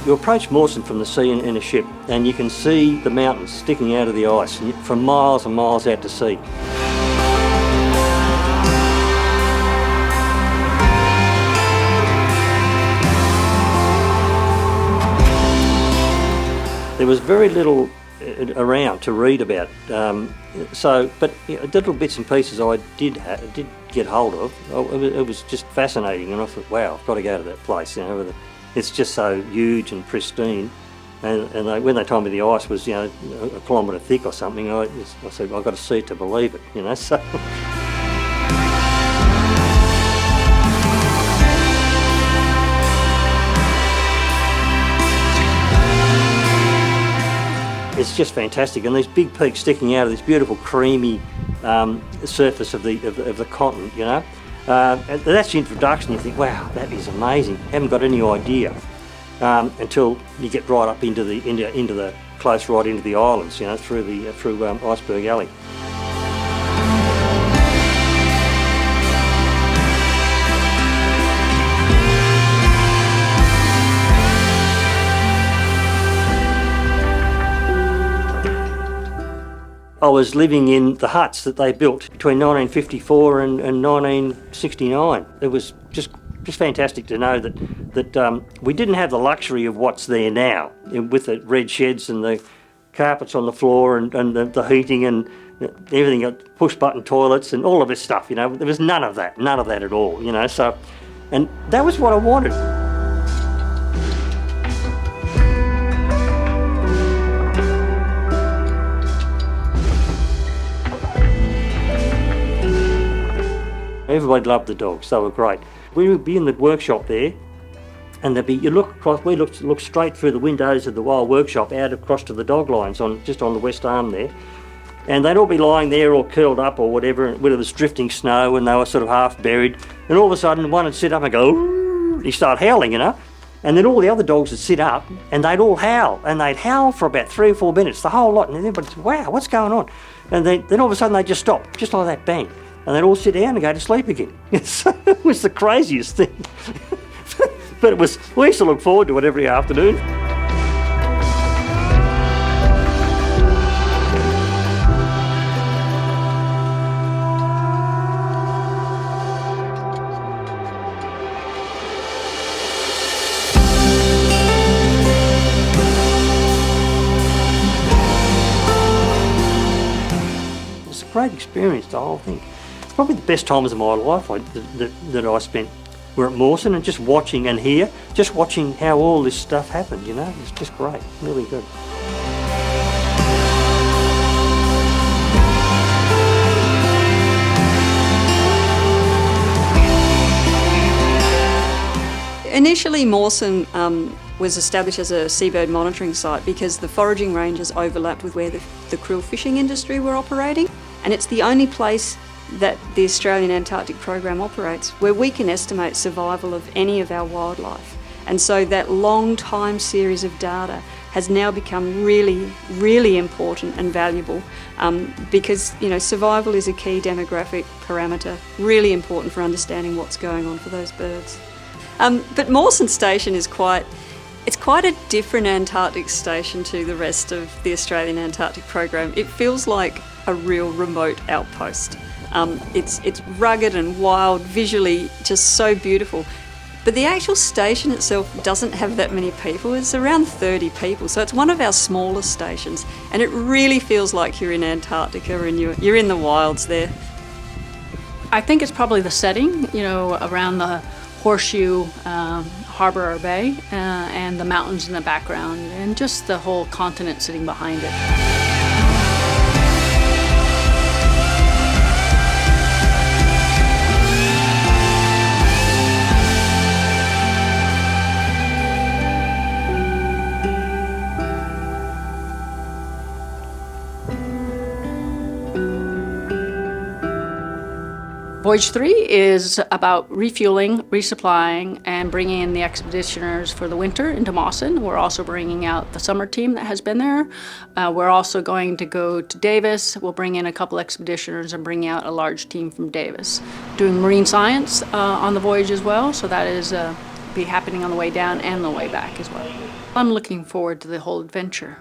You approach Mawson from the sea in a ship and you can see the mountains sticking out of the ice from miles and miles out to sea. There was very little around to read about, but little bits and pieces I did get hold of. It was just fascinating, and I thought, wow, I've got to go to that place. It's just so huge and pristine. And when they told me the ice was, a kilometre thick or something, I said, I've got to see it to believe it, so. It's just fantastic, and these big peaks sticking out of this beautiful creamy surface of the continent, and that's the introduction. You think, wow, that is amazing. Haven't got any idea until you get right up into the close right into the islands, through Iceberg Alley. I was living in the huts that they built between 1954 and 1969. It was just fantastic to know that we didn't have the luxury of what's there now, with the red sheds and the carpets on the floor and the heating and everything, push-button toilets and all of this stuff. There was none of that at all. So, and that was what I wanted. Everybody loved the dogs, they were great. We would be in the workshop there, and we looked straight through the windows of the wild workshop out across to the dog lines just on the west arm there. And they'd all be lying there or curled up or whatever, when it was drifting snow and they were sort of half buried. And all of a sudden one would sit up and go, "Ooh," he'd start howling, And then all the other dogs would sit up and they'd all howl. And they'd howl for about 3 or 4 minutes, the whole lot. And everybody said, wow, what's going on? And then all of a sudden they'd just stop, just like that, bang. And they'd all sit down and go to sleep again. It was the craziest thing. But we used to look forward to it every afternoon. It's a great experience, the whole thing. Probably the best times of my life that I spent were at Mawson, and just watching how all this stuff happened, It's just great, really good. Initially, Mawson was established as a seabird monitoring site because the foraging ranges overlapped with where the krill fishing industry were operating, and it's the only place that the Australian Antarctic Program operates where we can estimate survival of any of our wildlife. And so that long time series of data has now become really, really important and valuable because survival is a key demographic parameter, really important for understanding what's going on for those birds. But Mawson Station is quite a different Antarctic station to the rest of the Australian Antarctic Program. It feels like a real remote outpost. It's rugged and wild, visually just so beautiful. But the actual station itself doesn't have that many people. It's around 30 people, so it's one of our smaller stations, and it really feels like you're in Antarctica and you're in the wilds there. I think it's probably the setting, around the horseshoe, harbour or bay, and the mountains in the background, and just the whole continent sitting behind it. Voyage 3 is about refueling, resupplying, and bringing in the expeditioners for the winter into Mawson. We're also bringing out the summer team that has been there. We're also going to go to Davis. We'll bring in a couple expeditioners and bring out a large team from Davis. Doing marine science on the voyage as well, so that is be happening on the way down and the way back as well. I'm looking forward to the whole adventure.